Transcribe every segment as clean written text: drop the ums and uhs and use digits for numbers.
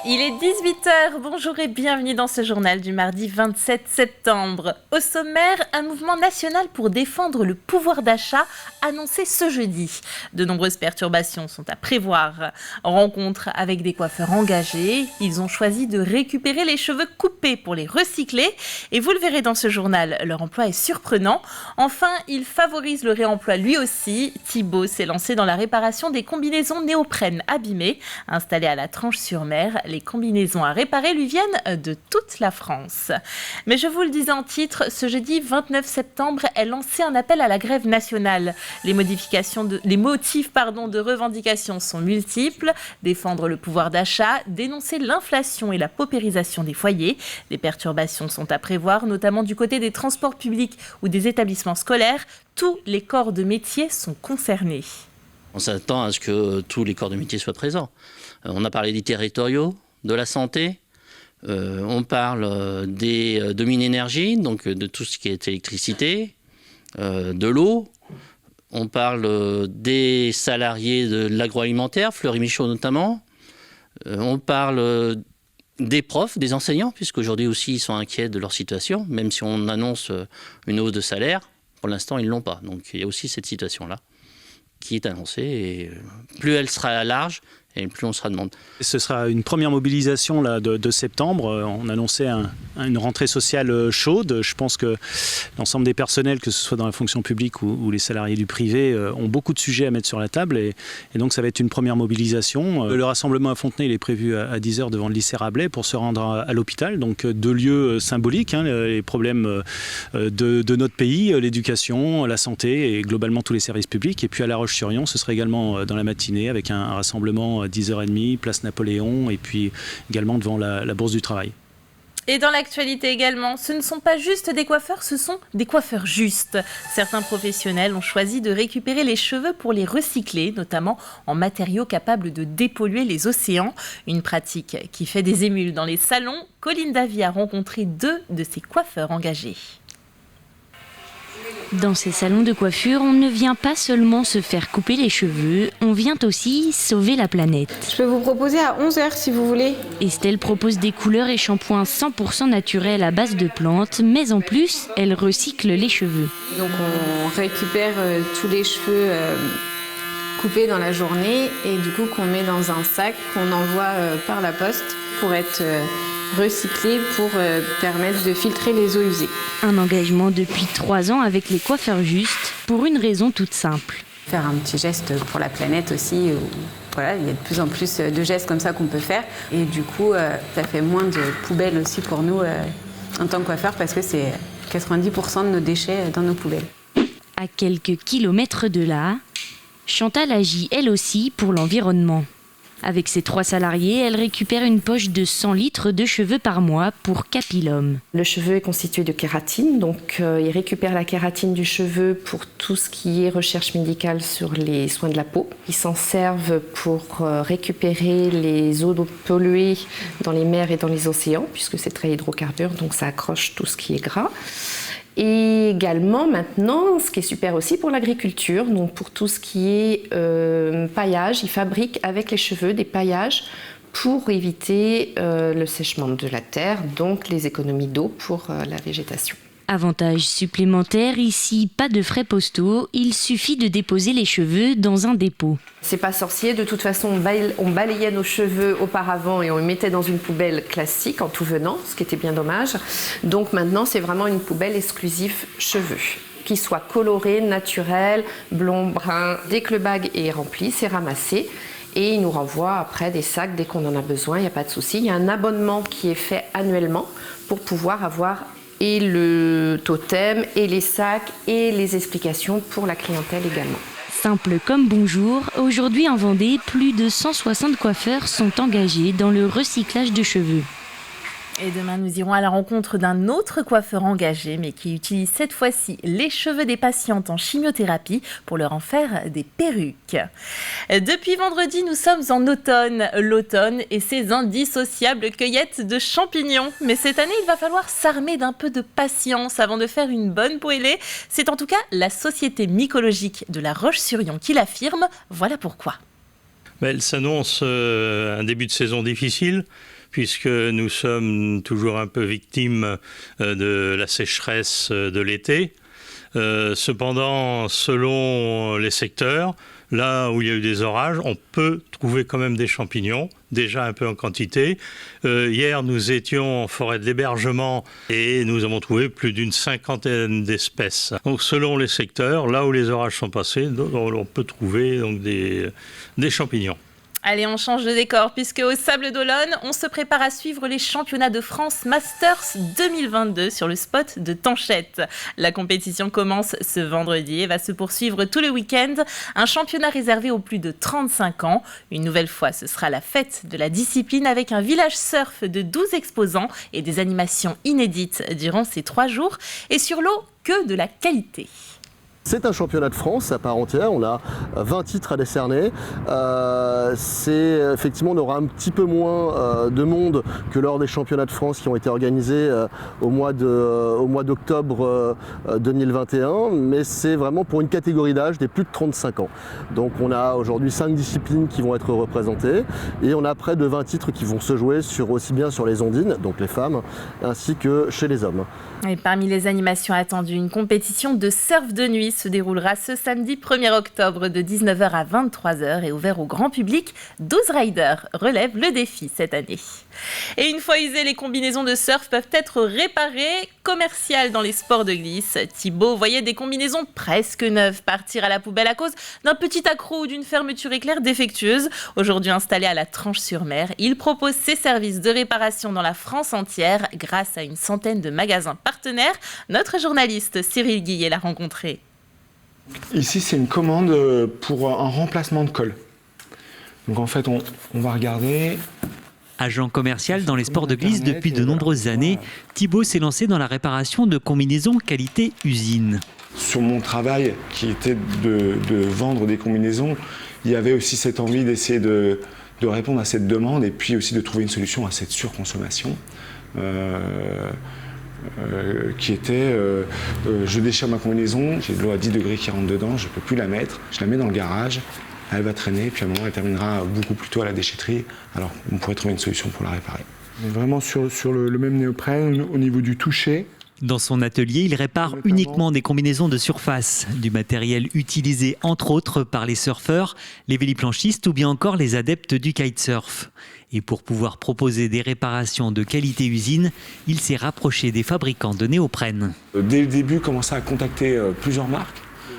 Il est 18h, bonjour et bienvenue dans ce journal du mardi 27 septembre. Au sommaire, un mouvement national pour défendre le pouvoir d'achat annoncé ce jeudi. De nombreuses perturbations sont à prévoir. Rencontre avec des coiffeurs engagés, ils ont choisi de récupérer les cheveux coupés pour les recycler. Et vous le verrez dans ce journal, leur emploi est surprenant. Enfin, il favorise le réemploi lui aussi. Thibaut s'est lancé dans la réparation des combinaisons néoprène abîmées. Installées à la Tranche-sur-Mer, les combinaisons à réparer lui viennent de toute la France. Mais je vous le disais en titre, ce jeudi 29 septembre est lancé un appel à la grève nationale. Les motifs de revendication sont multiples. Défendre le pouvoir d'achat, dénoncer l'inflation et la paupérisation des foyers. Les perturbations sont à prévoir, notamment du côté des transports publics ou des établissements scolaires. Tous les corps de métier sont concernés. On s'attend à ce que tous les corps de métier soient présents. On a parlé des territoriaux, de la santé, on parle des Dominénergie, donc de tout ce qui est électricité, de l'eau, on parle des salariés de l'agroalimentaire, Fleury-Michaud notamment, on parle des profs, des enseignants, puisqu'aujourd'hui aussi ils sont inquiets de leur situation, même si on annonce une hausse de salaire, pour l'instant ils ne l'ont pas. Donc il y a aussi cette situation-là qui est annoncée, et plus elle sera large, et plus on sera de monde. Ce sera une première mobilisation là, de septembre. On annonçait une rentrée sociale chaude. Je pense que l'ensemble des personnels, que ce soit dans la fonction publique ou les salariés du privé, ont beaucoup de sujets à mettre sur la table. Et donc ça va être une première mobilisation. Le rassemblement à Fontenay il est prévu à 10h devant le lycée Rabelais pour se rendre à l'hôpital. Donc deux lieux symboliques, les problèmes de notre pays, l'éducation, la santé et globalement tous les services publics. Et puis à La Roche-sur-Yon, ce sera également dans la matinée avec un rassemblement 10h30, place Napoléon, et puis également devant la Bourse du Travail. Et dans l'actualité également, ce ne sont pas juste des coiffeurs, ce sont des coiffeurs justes. Certains professionnels ont choisi de récupérer les cheveux pour les recycler, notamment en matériaux capables de dépolluer les océans. Une pratique qui fait des émules dans les salons. Colline Davy a rencontré 2 de ces coiffeurs engagés. Dans ces salons de coiffure, on ne vient pas seulement se faire couper les cheveux, on vient aussi sauver la planète. Je peux vous proposer à 11h si vous voulez. Estelle propose des couleurs et shampoings 100% naturels à base de plantes, mais en plus, elle recycle les cheveux. Donc on récupère tous les cheveux coupés dans la journée et du coup qu'on met dans un sac qu'on envoie par la poste pour être recyclé pour permettre de filtrer les eaux usées. Un engagement depuis 3 ans avec les coiffeurs justes pour une raison toute simple. Faire un petit geste pour la planète aussi. Voilà, il y a de plus en plus de gestes comme ça qu'on peut faire. Et du coup, ça fait moins de poubelles aussi pour nous en tant que coiffeurs parce que c'est 90% de nos déchets dans nos poubelles. À quelques kilomètres de là, Chantal agit elle aussi pour l'environnement. Avec ses 3 salariés, elle récupère une poche de 100 litres de cheveux par mois pour Capilum. Le cheveu est constitué de kératine, donc il récupère la kératine du cheveu pour tout ce qui est recherche médicale sur les soins de la peau. Ils s'en servent pour récupérer les eaux polluées dans les mers et dans les océans, puisque c'est très hydrocarbure, donc ça accroche tout ce qui est gras. Et également maintenant, ce qui est super aussi pour l'agriculture, donc pour tout ce qui est paillage, ils fabriquent avec les cheveux des paillages pour éviter le sèchement de la terre, donc les économies d'eau pour la végétation. Avantage supplémentaire, ici pas de frais postaux, il suffit de déposer les cheveux dans un dépôt. C'est pas sorcier, de toute façon on balayait nos cheveux auparavant et on les mettait dans une poubelle classique en tout venant, ce qui était bien dommage. Donc maintenant c'est vraiment une poubelle exclusive cheveux, qui soit colorée, naturelle, blond, brun. Dès que le bag est rempli, c'est ramassé. Et il nous renvoie après des sacs dès qu'on en a besoin, il n'y a pas de souci. Il y a un abonnement qui est fait annuellement pour pouvoir avoir et le totem, et les sacs, et les explications pour la clientèle également. Simple comme bonjour, aujourd'hui en Vendée, plus de 160 coiffeurs sont engagés dans le recyclage de cheveux. Et demain, nous irons à la rencontre d'un autre coiffeur engagé, mais qui utilise cette fois-ci les cheveux des patientes en chimiothérapie pour leur en faire des perruques. Depuis vendredi, nous sommes en automne. L'automne et ses indissociables cueillettes de champignons. Mais cette année, il va falloir s'armer d'un peu de patience avant de faire une bonne poêlée. C'est en tout cas la Société mycologique de La Roche-sur-Yon qui l'affirme. Voilà pourquoi. Elle s'annonce un début de saison difficile, puisque nous sommes toujours un peu victimes de la sécheresse de l'été. Cependant, selon les secteurs, là où il y a eu des orages, on peut trouver quand même des champignons, déjà un peu en quantité. Hier, nous étions en forêt de l'hébergement et nous avons trouvé plus d'une 50aine d'espèces. Donc selon les secteurs, là où les orages sont passés, on peut trouver donc des champignons. Allez, on change de décor puisque au Sable d'Olonne, on se prépare à suivre les championnats de France Masters 2022 sur le spot de Tanchette. La compétition commence ce vendredi et va se poursuivre tout le week-end. Un championnat réservé aux plus de 35 ans. Une nouvelle fois, ce sera la fête de la discipline avec un village surf de 12 exposants et des animations inédites durant ces 3 jours. Et sur l'eau, que de la qualité. C'est un championnat de France à part entière, on a 20 titres à décerner. Effectivement, on aura un petit peu moins de monde que lors des championnats de France qui ont été organisés au mois d'octobre 2021, mais c'est vraiment pour une catégorie d'âge des plus de 35 ans. Donc on a aujourd'hui 5 disciplines qui vont être représentées et on a près de 20 titres qui vont se jouer aussi bien sur les ondines, donc les femmes, ainsi que chez les hommes. Et parmi les animations attendues, une compétition de surf de nuit se déroulera ce samedi 1er octobre de 19h à 23h et ouvert au grand public. 12 riders relèvent le défi cette année. Et une fois usées, les combinaisons de surf peuvent être réparées. Commercial dans les sports de glisse, Thibaut voyait des combinaisons presque neuves partir à la poubelle à cause d'un petit accroc ou d'une fermeture éclair défectueuse. Aujourd'hui installé à la Tranche-sur-Mer, il propose ses services de réparation dans la France entière grâce à une centaine de magasins partenaires. Notre journaliste Cyril Guillet l'a rencontré. Ici, c'est une commande pour un remplacement de colle. Donc en fait, on va regarder. Agent commercial dans les sports de glisse depuis de nombreuses années, Thibaut s'est lancé dans la réparation de combinaisons qualité usine. Sur mon travail, qui était de vendre des combinaisons, il y avait aussi cette envie d'essayer de répondre à cette demande et puis aussi de trouver une solution à cette surconsommation. Qui était je déchire ma combinaison, j'ai de l'eau à 10 degrés qui rentre dedans, je ne peux plus la mettre, je la mets dans le garage, elle va traîner, puis à un moment elle terminera beaucoup plus tôt à la déchetterie, alors on pourrait trouver une solution pour la réparer. On est vraiment sur le même néoprène au niveau du toucher. Dans son atelier, il répare uniquement des combinaisons de surface, du matériel utilisé entre autres par les surfeurs, les véliplanchistes ou bien encore les adeptes du kitesurf. Et pour pouvoir proposer des réparations de qualité usine, il s'est rapproché des fabricants de néoprène. Dès le début, commencé à contacter plusieurs marques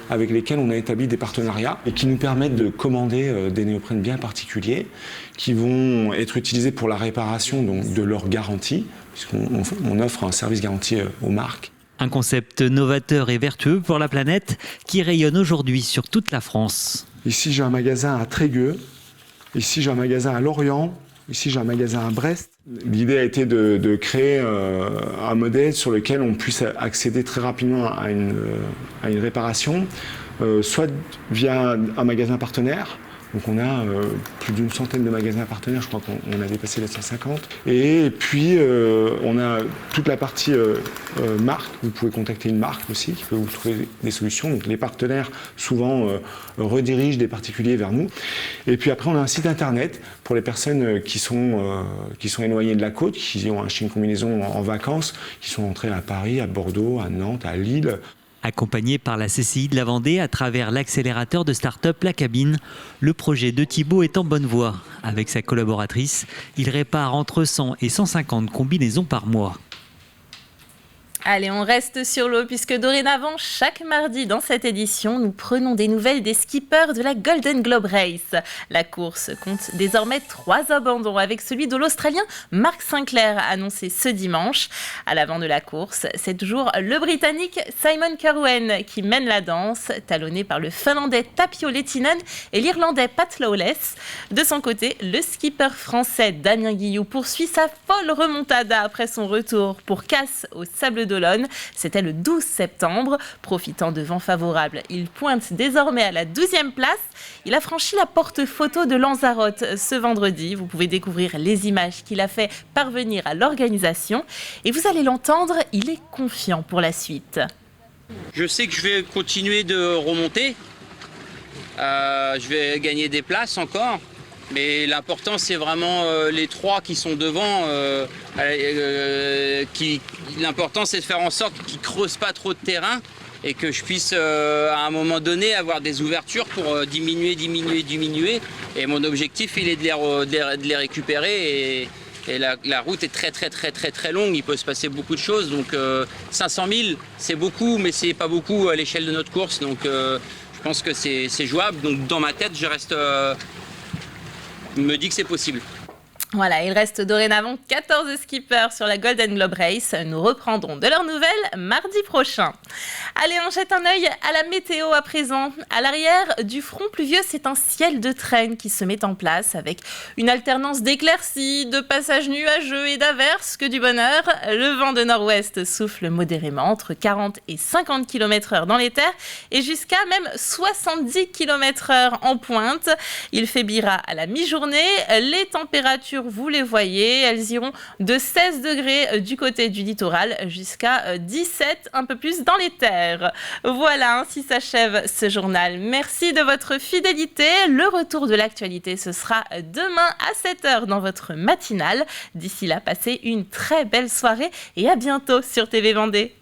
avec lesquelles on a établi des partenariats et qui nous permettent de commander des néoprènes bien particuliers qui vont être utilisés pour la réparation donc, de leur garantie, puisqu'on offre un service garanti aux marques. Un concept novateur et vertueux pour la planète qui rayonne aujourd'hui sur toute la France. Ici, j'ai un magasin à Trégueux, ici, j'ai un magasin à Lorient, ici, j'ai un magasin à Brest. L'idée a été de créer un modèle sur lequel on puisse accéder très rapidement à une réparation, soit via un magasin partenaire. Donc on a plus d'une centaine de magasins partenaires, je crois qu'on a dépassé les 150. Et puis on a toute la partie marque, vous pouvez contacter une marque aussi qui peut vous trouver des solutions. Donc les partenaires souvent redirigent des particuliers vers nous. Et puis après on a un site internet pour les personnes qui sont éloignées de la côte, qui ont acheté une combinaison en vacances, qui sont entrées à Paris, à Bordeaux, à Nantes, à Lille. Accompagné par la CCI de la Vendée à travers l'accélérateur de start-up La Cabine, le projet de Thibaut est en bonne voie. Avec sa collaboratrice, il répare entre 100 et 150 combinaisons par mois. Allez, on reste sur l'eau puisque dorénavant, chaque mardi dans cette édition, nous prenons des nouvelles des skippers de la Golden Globe Race. La course compte désormais 3 abandons avec celui de l'Australien Mark Sinclair annoncé ce dimanche. À l'avant de la course, c'est toujours le Britannique Simon Kerwen qui mène la danse, talonné par le Finlandais Tapio Lehtinen et l'Irlandais Pat Lawless. De son côté, le skipper français Damien Guillou poursuit sa folle remontada après son retour pour Casse au Sable d'Olonne. C'était le 12 septembre. Profitant de vents favorables, il pointe désormais à la 12e place. Il a franchi la porte photo de Lanzarote ce vendredi. Vous pouvez découvrir les images qu'il a fait parvenir à l'organisation. Et vous allez l'entendre, il est confiant pour la suite. Je sais que je vais continuer de remonter. Je vais gagner des places encore. Mais l'important, c'est vraiment les 3 qui sont devant. L'important, c'est de faire en sorte qu'ils ne creusent pas trop de terrain et que je puisse, à un moment donné, avoir des ouvertures pour diminuer. Et mon objectif, il est de les récupérer. Et la route est très longue, il peut se passer beaucoup de choses. Donc 500 000, c'est beaucoup, mais c'est pas beaucoup à l'échelle de notre course. Donc je pense que c'est jouable. Donc dans ma tête, me dis que c'est possible. Voilà, il reste dorénavant 14 skippers sur la Golden Globe Race. Nous reprendrons de leurs nouvelles mardi prochain. Allez, on jette un œil à la météo à présent. À l'arrière du front pluvieux, c'est un ciel de traîne qui se met en place avec une alternance d'éclaircies, de passages nuageux et d'averses, que du bonheur. Le vent de nord-ouest souffle modérément entre 40 et 50 km/h dans les terres et jusqu'à même 70 km/h en pointe. Il faiblira à la mi-journée. Les températures, vous les voyez, elles iront de 16 degrés du côté du littoral jusqu'à 17, un peu plus dans les terres. Voilà, ainsi s'achève ce journal. Merci de votre fidélité. Le retour de l'actualité, ce sera demain à 7h dans votre matinale. D'ici là, passez une très belle soirée et à bientôt sur TV Vendée.